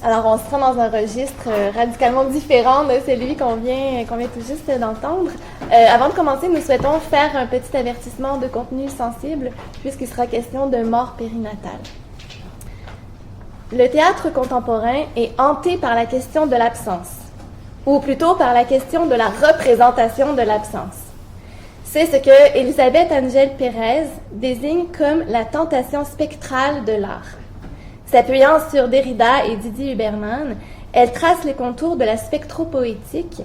Alors, on se prend dans un registre radicalement différent de celui qu'on vient tout juste d'entendre. Avant de commencer, nous souhaitons faire un petit avertissement de contenu sensible, puisqu'il sera question de mort périnatale. Le théâtre contemporain est hanté par la question de l'absence, ou plutôt par la question de la représentation de l'absence. C'est ce que Elisabeth Angel Pérez désigne comme la tentation spectrale de l'art. S'appuyant sur Derrida et Didier Huberman, elle trace les contours de la spectropoétique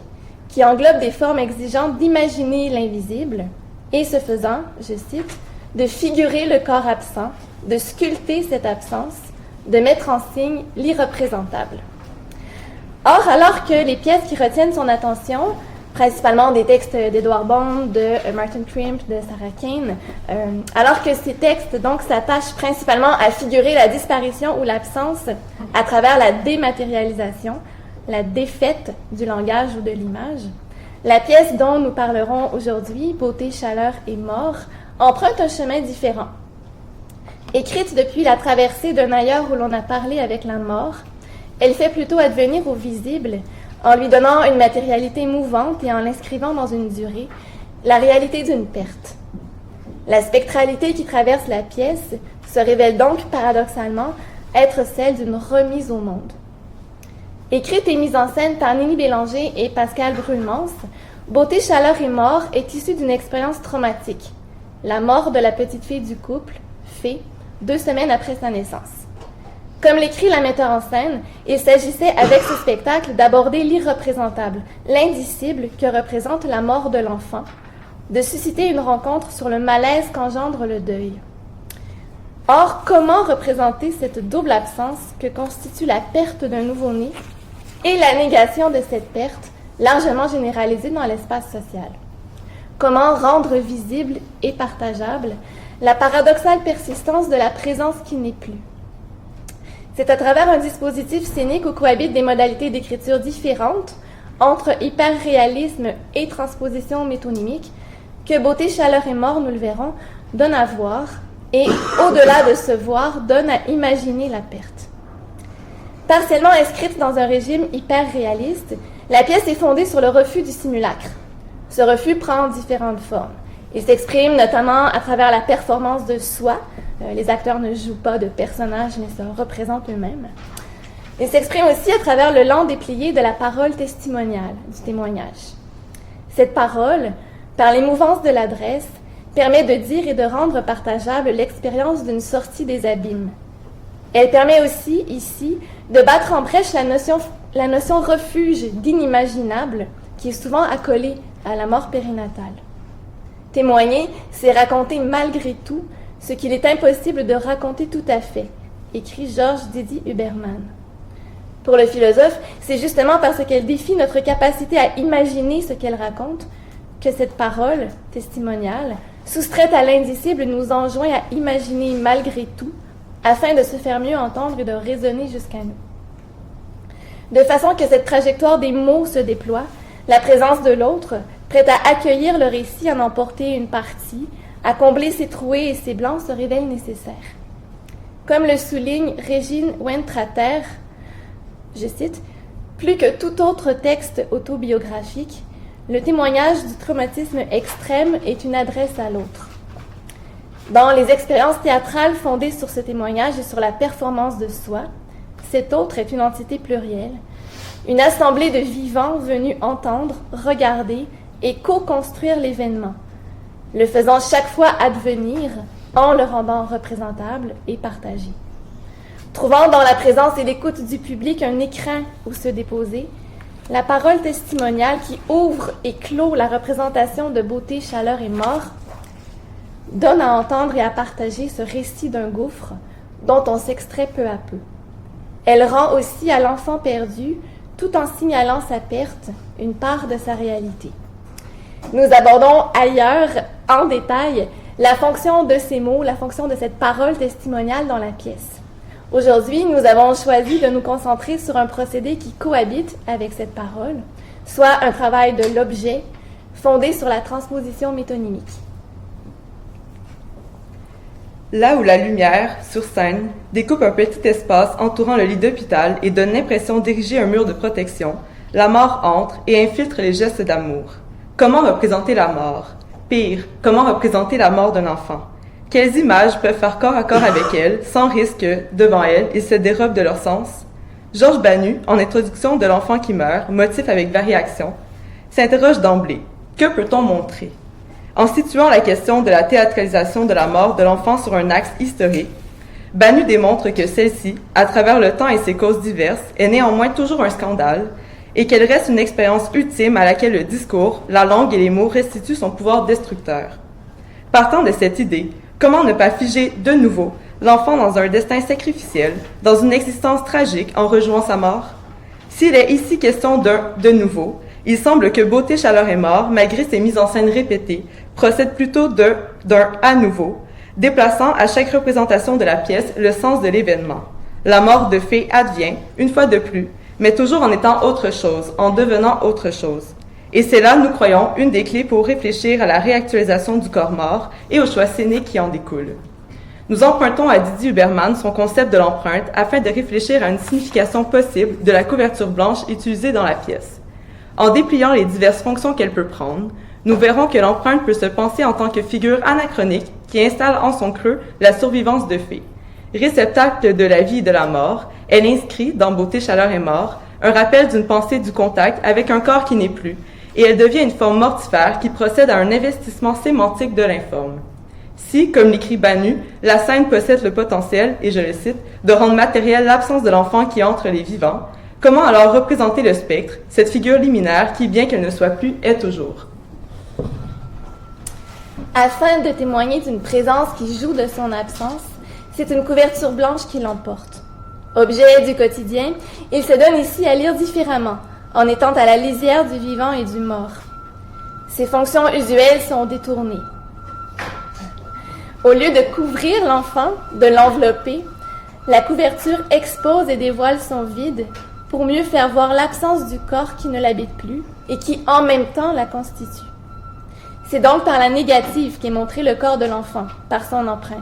qui englobe des formes exigeant d'imaginer l'invisible et, ce faisant, je cite, de figurer le corps absent, de sculpter cette absence, de mettre en signe l'irreprésentable. Or, alors que les pièces qui retiennent son attention, principalement des textes d'Edouard Bond, de Martin Krimp, de Sarah Kane, alors que ces textes donc s'attachent principalement à figurer la disparition ou l'absence à travers la dématérialisation, la défaite du langage ou de l'image, la pièce dont nous parlerons aujourd'hui, Beauté, chaleur et mort, emprunte un chemin différent. Écrite depuis la traversée d'un ailleurs où l'on a parlé avec la mort, elle fait plutôt advenir au visible, en lui donnant une matérialité mouvante et en l'inscrivant dans une durée, la réalité d'une perte. La spectralité qui traverse la pièce se révèle donc paradoxalement être celle d'une remise au monde. Écrite et mise en scène par Nini Bélanger et Pascal Brulmans, Beauté, chaleur et mort est issue d'une expérience traumatique, la mort de la petite fille du couple, Fée, 2 semaines après sa naissance. Comme l'écrit la metteur en scène, il s'agissait avec ce spectacle d'aborder l'irreprésentable, l'indicible que représente la mort de l'enfant, de susciter une rencontre sur le malaise qu'engendre le deuil. Or, comment représenter cette double absence que constitue la perte d'un nouveau-né et la négation de cette perte, largement généralisée dans l'espace social? Comment rendre visible et partageable la paradoxale persistance de la présence qui n'est plus? C'est à travers un dispositif scénique où cohabitent des modalités d'écriture différentes entre hyperréalisme et transposition métonymique que Beauté, chaleur et mort, nous le verrons, donne à voir et, au-delà de se voir, donne à imaginer la perte. Partiellement inscrite dans un régime hyperréaliste, la pièce est fondée sur le refus du simulacre. Ce refus prend différentes formes. Il s'exprime notamment à travers la performance de soi. Les acteurs ne jouent pas de personnages, mais se représentent eux-mêmes. Il s'exprime aussi à travers le lent déplié de la parole testimoniale, du témoignage. Cette parole, par l'émouvance de l'adresse, permet de dire et de rendre partageable l'expérience d'une sortie des abîmes. Elle permet aussi, ici, de battre en brèche la notion refuge d'inimaginable qui est souvent accolée à la mort périnatale. Témoigner, c'est raconter malgré tout ce qu'il est impossible de raconter tout à fait, écrit Georges Didier Huberman. Pour le philosophe, c'est justement parce qu'elle défie notre capacité à imaginer ce qu'elle raconte que cette parole testimoniale, soustraite à l'indicible, nous enjoint à imaginer malgré tout, afin de se faire mieux entendre et de résonner jusqu'à nous. De façon que cette trajectoire des mots se déploie, la présence de l'autre, prête à accueillir le récit, à en emporter une partie, à combler ses trouées et ses blancs, se révèle nécessaire. Comme le souligne Régine Wentrater, je cite, « Plus que tout autre texte autobiographique, le témoignage du traumatisme extrême est une adresse à l'autre. » Dans les expériences théâtrales fondées sur ce témoignage et sur la performance de soi, cet autre est une entité plurielle, une assemblée de vivants venus entendre, regarder et co-construire l'événement, le faisant chaque fois advenir en le rendant représentable et partagé. Trouvant dans la présence et l'écoute du public un écrin où se déposer, la parole testimoniale qui ouvre et clôt la représentation de beauté, chaleur et mort donne à entendre et à partager ce récit d'un gouffre dont on s'extrait peu à peu. Elle rend aussi à l'enfant perdu, tout en signalant sa perte, une part de sa réalité. Nous abordons ailleurs, en détail, la fonction de ces mots, la fonction de cette parole testimoniale dans la pièce. Aujourd'hui, nous avons choisi de nous concentrer sur un procédé qui cohabite avec cette parole, soit un travail de l'objet fondé sur la transposition métonymique. Là où la lumière, sur scène, découpe un petit espace entourant le lit d'hôpital et donne l'impression d'ériger un mur de protection, la mort entre et infiltre les gestes d'amour. Comment représenter la mort? Pire, comment représenter la mort d'un enfant? Quelles images peuvent faire corps à corps avec elle, sans risque que, devant elle, ils se dérobent de leur sens? Georges Banu, en introduction de L'enfant qui meurt, motif avec variation, s'interroge d'emblée. Que peut-on montrer? En situant la question de la théâtralisation de la mort de l'enfant sur un axe historique, Banu démontre que celle-ci, à travers le temps et ses causes diverses, est néanmoins toujours un scandale, et qu'elle reste une expérience ultime à laquelle le discours, la langue et les mots restituent son pouvoir destructeur. Partant de cette idée, comment ne pas figer de nouveau l'enfant dans un destin sacrificiel, dans une existence tragique en rejouant sa mort? S'il est ici question d'un « de nouveau », il semble que Beauté, Chaleur et Mort, malgré ses mises en scène répétées, procède plutôt d'un « à nouveau », déplaçant à chaque représentation de la pièce le sens de l'événement. La mort de Fée advient, une fois de plus, mais toujours en étant autre chose, en devenant autre chose. Et c'est là, nous croyons, une des clés pour réfléchir à la réactualisation du corps mort et aux choix scéniques qui en découlent. Nous empruntons à Didier Huberman son concept de l'empreinte afin de réfléchir à une signification possible de la couverture blanche utilisée dans la pièce. En dépliant les diverses fonctions qu'elle peut prendre, nous verrons que l'empreinte peut se penser en tant que figure anachronique qui installe en son creux la survivance de Fée. Réceptacle de la vie et de la mort, elle inscrit, dans Beauté, Chaleur et Mort, un rappel d'une pensée du contact avec un corps qui n'est plus, et elle devient une forme mortifère qui procède à un investissement sémantique de l'informe. Si, comme l'écrit Banu, la scène possède le potentiel, et je le cite, de rendre matérielle l'absence de l'enfant qui entre les vivants, comment alors représenter le spectre, cette figure liminaire qui, bien qu'elle ne soit plus, est toujours? Afin de témoigner d'une présence qui joue de son absence, c'est une couverture blanche qui l'emporte. Objet du quotidien, il se donne ici à lire différemment, en étant à la lisière du vivant et du mort. Ses fonctions usuelles sont détournées. Au lieu de couvrir l'enfant, de l'envelopper, la couverture expose et dévoile son vide pour mieux faire voir l'absence du corps qui ne l'habite plus et qui, en même temps, la constitue. C'est donc par la négative qu'est montré le corps de l'enfant, par son empreinte.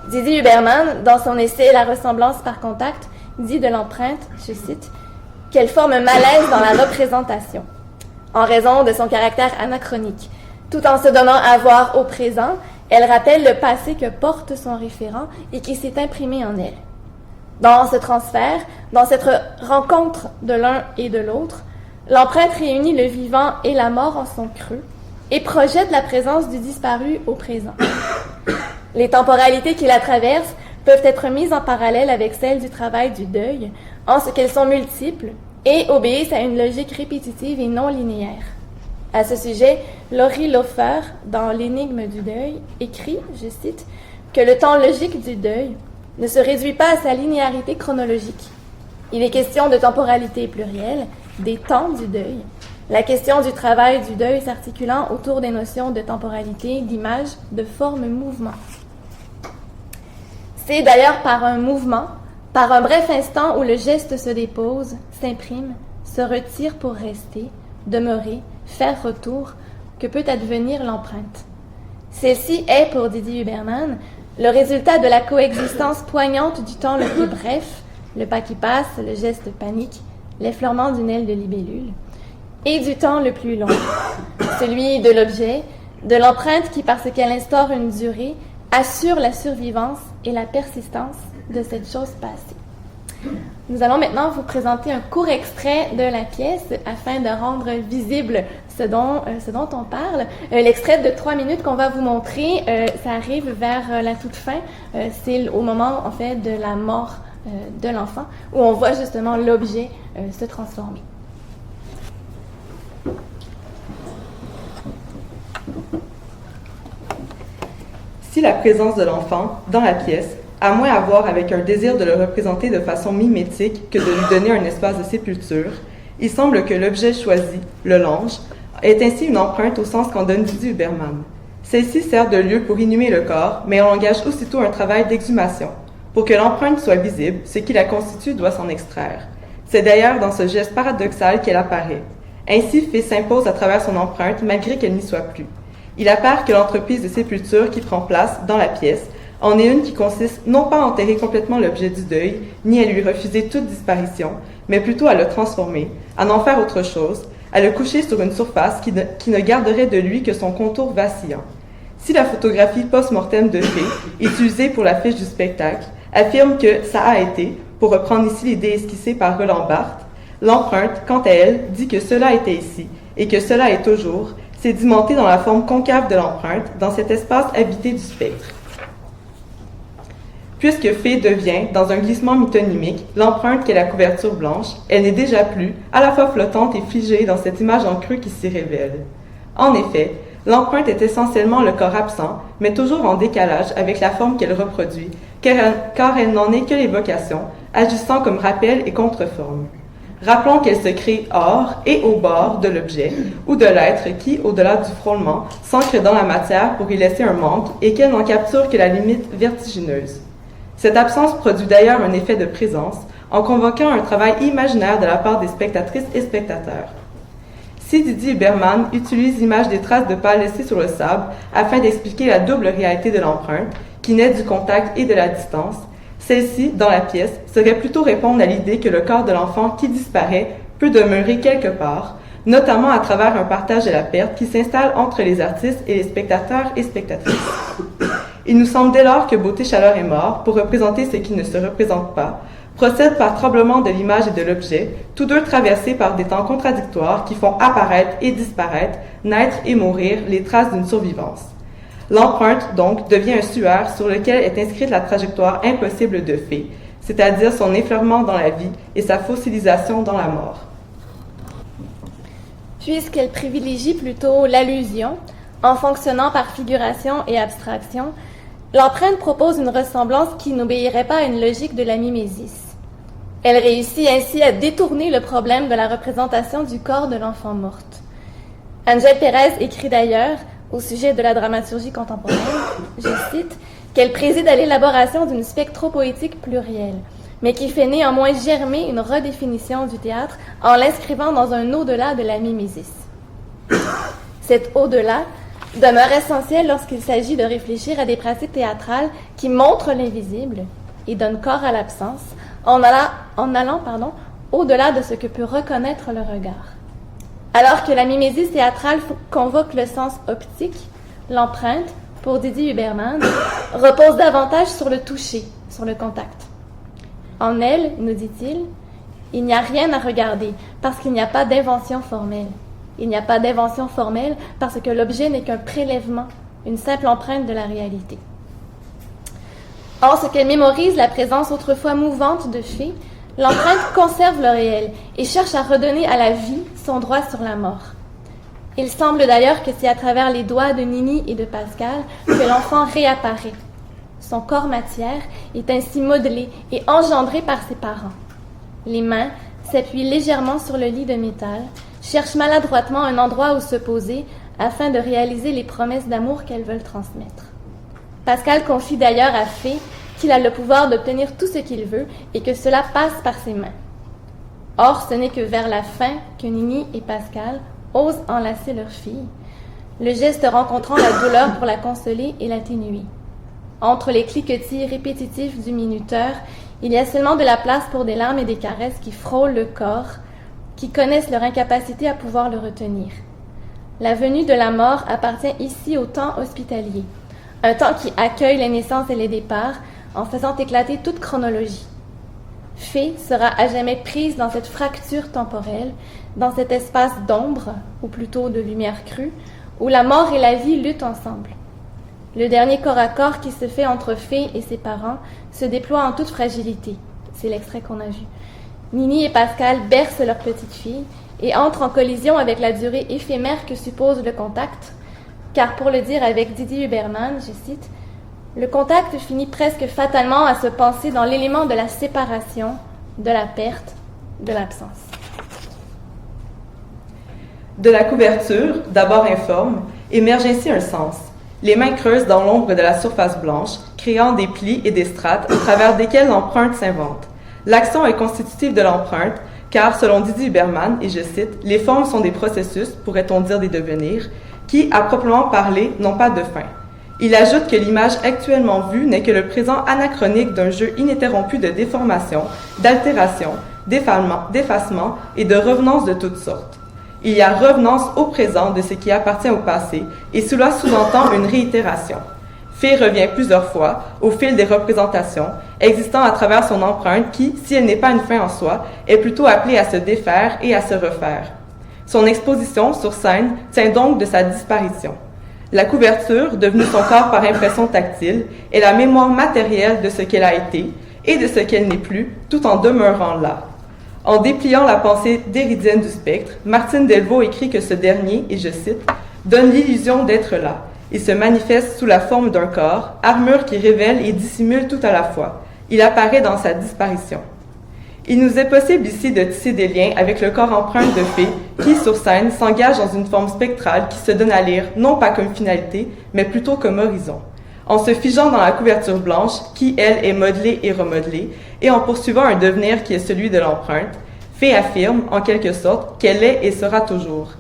Didier Huberman, dans son essai « La ressemblance par contact », dit de l'empreinte, je cite, qu'elle forme un malaise dans la représentation, en raison de son caractère anachronique. Tout en se donnant à voir au présent, elle rappelle le passé que porte son référent et qui s'est imprimé en elle. Dans ce transfert, dans cette rencontre de l'un et de l'autre, l'empreinte réunit le vivant et la mort en son creux et projette la présence du disparu au présent. Les temporalités qui la traversent peuvent être mises en parallèle avec celles du travail du deuil, en ce qu'elles sont multiples et obéissent à une logique répétitive et non linéaire. À ce sujet, Laurie Lofer, dans L'énigme du deuil, écrit, je cite, que le temps logique du deuil ne se réduit pas à sa linéarité chronologique. Il est question de temporalité plurielle, des temps du deuil, la question du travail du deuil s'articulant autour des notions de temporalité, d'image, de forme, mouvement. C'est d'ailleurs par un mouvement, par un bref instant où le geste se dépose, s'imprime, se retire pour rester, demeurer, faire retour, que peut advenir l'empreinte. Celle-ci est, pour Didier Huberman, le résultat de la coexistence poignante du temps le plus bref, le pas qui passe, le geste panique, l'effleurement d'une aile de libellule, et du temps le plus long, celui de l'objet, de l'empreinte qui, parce qu'elle instaure une durée, assure la survivance et la persistance de cette chose passée. Nous allons maintenant vous présenter un court extrait de la pièce afin de rendre visible ce dont on parle. L'extrait de 3 minutes qu'on va vous montrer, ça arrive vers la toute fin. C'est au moment, en fait, de la mort de l'enfant, où on voit justement l'objet se transformer. Si la présence de l'enfant dans la pièce a moins à voir avec un désir de le représenter de façon mimétique que de lui donner un espace de sépulture, il semble que l'objet choisi, le lange, est ainsi une empreinte au sens qu'en donne Didier Huberman. Celle-ci sert de lieu pour inhumer le corps, mais elle engage aussitôt un travail d'exhumation. Pour que l'empreinte soit visible, ce qui la constitue doit s'en extraire. C'est d'ailleurs dans ce geste paradoxal qu'elle apparaît. Ainsi, Fée s'impose à travers son empreinte malgré qu'elle n'y soit plus. Il apparaît que l'entreprise de sépulture qui prend place dans la pièce en est une qui consiste non pas à enterrer complètement l'objet du deuil, ni à lui refuser toute disparition, mais plutôt à le transformer, à n'en faire autre chose, à le coucher sur une surface qui ne garderait de lui que son contour vacillant. Si la photographie post-mortem de Fée, utilisée pour l'affiche du spectacle, affirme que ça a été, pour reprendre ici l'idée esquissée par Roland Barthes, l'empreinte, quant à elle, dit que cela était ici, et que cela est toujours, sédimenté dans la forme concave de l'empreinte, dans cet espace habité du spectre. Puisque Fée devient, dans un glissement mythonymique, l'empreinte qu'est la couverture blanche, elle n'est déjà plus, à la fois flottante et figée dans cette image en creux qui s'y révèle. En effet, l'empreinte est essentiellement le corps absent, mais toujours en décalage avec la forme qu'elle reproduit, car elle n'en est que l'évocation, agissant comme rappel et contreforme. Rappelons qu'elle se crée hors et au bord de l'objet, ou de l'être qui, au-delà du frôlement, s'ancre dans la matière pour y laisser un manque et qu'elle n'en capture que la limite vertigineuse. Cette absence produit d'ailleurs un effet de présence, en convoquant un travail imaginaire de la part des spectatrices et spectateurs. Si Didier Huberman utilise l'image des traces de pas laissées sur le sable afin d'expliquer la double réalité de l'empreinte, qui naît du contact et de la distance, celle-ci, dans la pièce, serait plutôt répondre à l'idée que le corps de l'enfant qui disparaît peut demeurer quelque part, notamment à travers un partage de la perte qui s'installe entre les artistes et les spectateurs et spectatrices. Il nous semble dès lors que Beauté, Chaleur et Mort, pour représenter ce qui ne se représente pas, procèdent par tremblement de l'image et de l'objet, tous deux traversés par des temps contradictoires qui font apparaître et disparaître, naître et mourir les traces d'une survivance. L'empreinte, donc, devient un suaire sur lequel est inscrite la trajectoire impossible de Fée, c'est-à-dire son effleurement dans la vie et sa fossilisation dans la mort. Puisqu'elle privilégie plutôt l'allusion, en fonctionnant par figuration et abstraction, l'empreinte propose une ressemblance qui n'obéirait pas à une logique de la mimésis. Elle réussit ainsi à détourner le problème de la représentation du corps de l'enfant morte. Angèle Pérez écrit d'ailleurs, au sujet de la dramaturgie contemporaine, je cite, qu'elle préside à l'élaboration d'une spectropoétique plurielle, mais qui fait néanmoins germer une redéfinition du théâtre en l'inscrivant dans un au-delà de la mimésis. Cet au-delà demeure essentiel lorsqu'il s'agit de réfléchir à des pratiques théâtrales qui montrent l'invisible et donnent corps à l'absence, en allant au-delà de ce que peut reconnaître le regard. Alors que la mimésis théâtrale convoque le sens optique, l'empreinte, pour Didier Huberman, repose davantage sur le toucher, sur le contact. En elle, nous dit-il, il n'y a rien à regarder parce qu'il n'y a pas d'invention formelle. Il n'y a pas d'invention formelle parce que l'objet n'est qu'un prélèvement, une simple empreinte de la réalité. En ce qu'elle mémorise la présence autrefois mouvante de Fée, l'empreinte conserve le réel et cherche à redonner à la vie son droit sur la mort. Il semble d'ailleurs que c'est à travers les doigts de Nini et de Pascal que l'enfant réapparaît. Son corps matière est ainsi modelé et engendré par ses parents. Les mains s'appuient légèrement sur le lit de métal, cherchent maladroitement un endroit où se poser afin de réaliser les promesses d'amour qu'elles veulent transmettre. Pascal confie d'ailleurs à Fée qu'il a le pouvoir d'obtenir tout ce qu'il veut et que cela passe par ses mains. Or, ce n'est que vers la fin que Nini et Pascal osent enlacer leur fille, le geste rencontrant la douleur pour la consoler et l'atténuer. Entre les cliquetis répétitifs du minuteur, il y a seulement de la place pour des larmes et des caresses qui frôlent le corps, qui connaissent leur incapacité à pouvoir le retenir. La venue de la mort appartient ici au temps hospitalier, un temps qui accueille les naissances et les départs en faisant éclater toute chronologie. Fée sera à jamais prise dans cette fracture temporelle, dans cet espace d'ombre, ou plutôt de lumière crue, où la mort et la vie luttent ensemble. Le dernier corps à corps qui se fait entre Fée et ses parents se déploie en toute fragilité. C'est l'extrait qu'on a vu. Nini et Pascal bercent leur petite fille et entrent en collision avec la durée éphémère que suppose le contact, car pour le dire avec Didier Huberman, je cite, « Le contact finit presque fatalement à se penser dans l'élément de la séparation, de la perte, de l'absence. » De la couverture, d'abord informe, émerge ainsi un sens. Les mains creusent dans l'ombre de la surface blanche, créant des plis et des strates au travers desquels l'empreinte s'invente. L'action est constitutive de l'empreinte, car, selon Didier Huberman, et je cite, « Les formes sont des processus, pourrait-on dire des devenirs, qui, à proprement parler, n'ont pas de fin. Il ajoute que l'image actuellement vue n'est que le présent anachronique d'un jeu ininterrompu de déformation, d'altération, d'effacement et de revenance de toutes sortes. Il y a revenance au présent de ce qui appartient au passé, et cela sous-entend une réitération. Fée revient plusieurs fois, au fil des représentations, existant à travers son empreinte qui, si elle n'est pas une fin en soi, est plutôt appelée à se défaire et à se refaire. Son exposition sur scène tient donc de sa disparition. La couverture, devenue son corps par impression tactile, est la mémoire matérielle de ce qu'elle a été et de ce qu'elle n'est plus, tout en demeurant là. En dépliant la pensée déridienne du spectre, Martine Delvaux écrit que ce dernier, et je cite, « donne l'illusion d'être là. Il se manifeste sous la forme d'un corps, armure qui révèle et dissimule tout à la fois. Il apparaît dans sa disparition. » Il nous est possible ici de tisser des liens avec le corps empreint de Fée qui, sur scène, s'engage dans une forme spectrale qui se donne à lire non pas comme finalité, mais plutôt comme horizon. En se figeant dans la couverture blanche, qui, elle, est modelée et remodelée, et en poursuivant un devenir qui est celui de l'empreinte, Fée affirme, en quelque sorte, qu'elle est et sera toujours.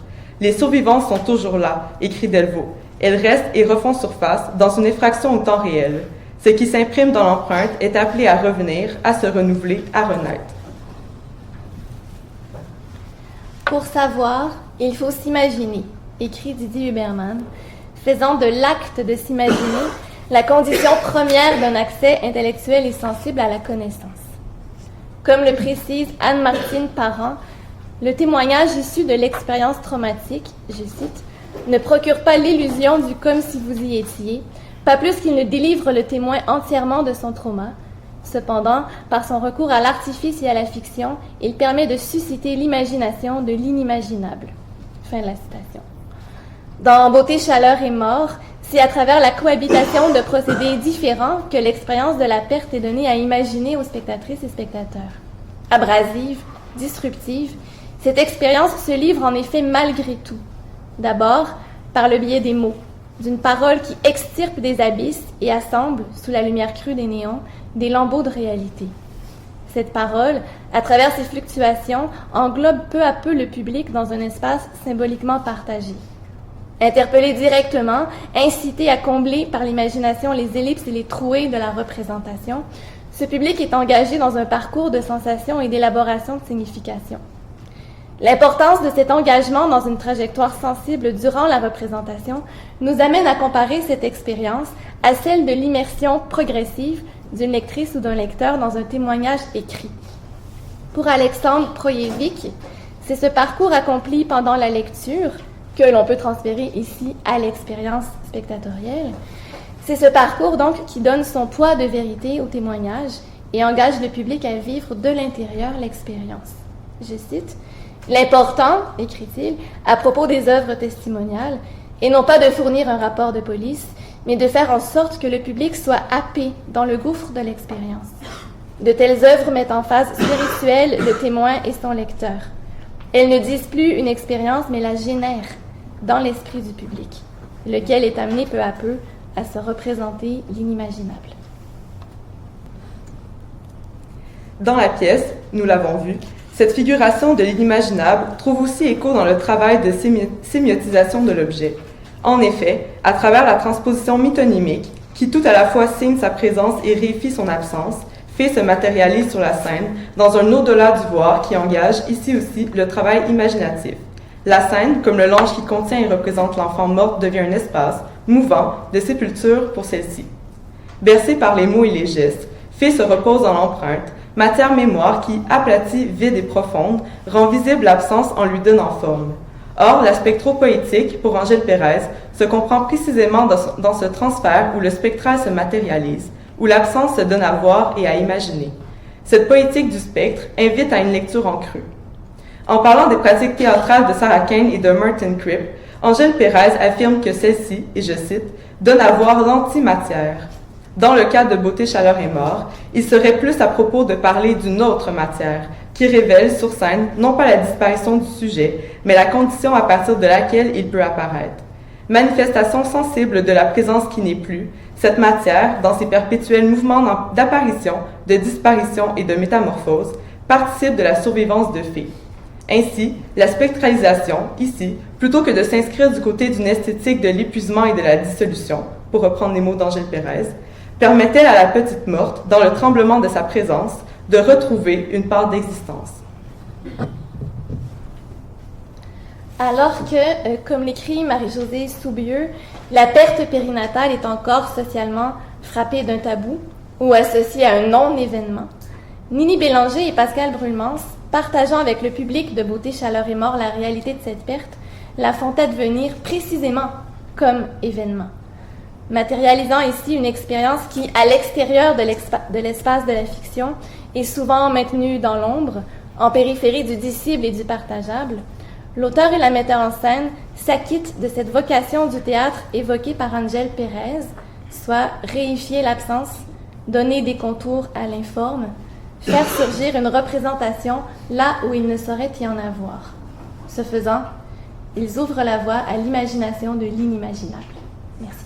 Les survivances sont toujours là, écrit Delvaux. Elles restent et refont surface dans une effraction au temps réel. Ce qui s'imprime dans l'empreinte est appelé à revenir, à se renouveler, à renaître. Pour savoir, il faut s'imaginer, écrit Didier Huberman, faisant de l'acte de s'imaginer la condition première d'un accès intellectuel et sensible à la connaissance. Comme le précise Anne-Martine Parent, le témoignage issu de l'expérience traumatique, je cite, ne procure pas l'illusion du comme si vous y étiez, pas plus qu'il ne délivre le témoin entièrement de son trauma. Cependant, par son recours à l'artifice et à la fiction, il permet de susciter l'imagination de l'inimaginable. Fin de la citation. Dans Beauté, chaleur et mort, c'est à travers la cohabitation de procédés différents que l'expérience de la perte est donnée à imaginer aux spectatrices et spectateurs. Abrasive, disruptive, cette expérience se livre en effet malgré tout. D'abord, par le biais des mots, d'une parole qui extirpe des abysses et assemble, sous la lumière crue des néons, des lambeaux de réalité. Cette parole, à travers ses fluctuations, englobe peu à peu le public dans un espace symboliquement partagé. Interpellé directement, incité à combler par l'imagination les ellipses et les trouées de la représentation, ce public est engagé dans un parcours de sensations et d'élaboration de signification. L'importance de cet engagement dans une trajectoire sensible durant la représentation nous amène à comparer cette expérience à celle de l'immersion progressive d'une lectrice ou d'un lecteur dans un témoignage écrit. Pour Alexandre Projevic, c'est ce parcours accompli pendant la lecture que l'on peut transférer ici à l'expérience spectatorielle. C'est ce parcours donc qui donne son poids de vérité au témoignage et engage le public à vivre de l'intérieur l'expérience. Je cite, « L'important, écrit-il, à propos des œuvres testimoniales, est non pas de fournir un rapport de police, mais de faire en sorte que le public soit happé dans le gouffre de l'expérience. De telles œuvres mettent en phase spirituelle le témoin et son lecteur. Elles ne disent plus une expérience, mais la génèrent dans l'esprit du public, lequel est amené peu à peu à se représenter l'inimaginable. » Dans la pièce, nous l'avons vu, cette figuration de l'inimaginable trouve aussi écho dans le travail de sémiotisation de l'objet. En effet, à travers la transposition mythonymique, qui tout à la fois signe sa présence et réifie son absence, Fée se matérialise sur la scène dans un au-delà du voir qui engage, ici aussi, le travail imaginatif. La scène, comme le lange qui contient et représente l'enfant morte, devient un espace, mouvant, de sépulture pour celle-ci. Bercée par les mots et les gestes, Fée se repose dans l'empreinte, matière mémoire qui, aplatie, vide et profonde, rend visible l'absence en lui donnant forme. Or, la spectropoétique, pour Angèle Pérez, se comprend précisément dans ce transfert où le spectral se matérialise, où l'absence se donne à voir et à imaginer. Cette poétique du spectre invite à une lecture en creux. En parlant des pratiques théâtrales de Sarah Kane et de Martin Cribb, Angèle Pérez affirme que celle-ci, et je cite, « donne à voir l'antimatière ». Dans le cas de Beauté, chaleur et mort, il serait plus à propos de parler d'une autre matière, qui révèle sur scène non pas la disparition du sujet, mais la condition à partir de laquelle il peut apparaître. Manifestation sensible de la présence qui n'est plus, cette matière, dans ses perpétuels mouvements d'apparition, de disparition et de métamorphose, participe de la survivance de Fée. Ainsi, la spectralisation, ici, plutôt que de s'inscrire du côté d'une esthétique de l'épuisement et de la dissolution, pour reprendre les mots d'Angèle Pérez, permet-elle à la petite morte, dans le tremblement de sa présence, de retrouver une part d'existence. Alors que, comme l'écrit Marie-Josée Soubieux, la perte périnatale est encore socialement frappée d'un tabou ou associée à un non-événement, Nini Bélanger et Pascal Brulmans, partageant avec le public de Beauté, Chaleur et Mort la réalité de cette perte, la font advenir précisément comme événement, matérialisant ici une expérience qui, à l'extérieur de l'espace de la fiction, est souvent maintenue dans l'ombre, en périphérie du dissible et du partageable. L'auteur et la metteur en scène s'acquittent de cette vocation du théâtre évoquée par Angèle Pérez, soit réifier l'absence, donner des contours à l'informe, faire surgir une représentation là où il ne saurait y en avoir. Ce faisant, ils ouvrent la voie à l'imagination de l'inimaginable. Merci.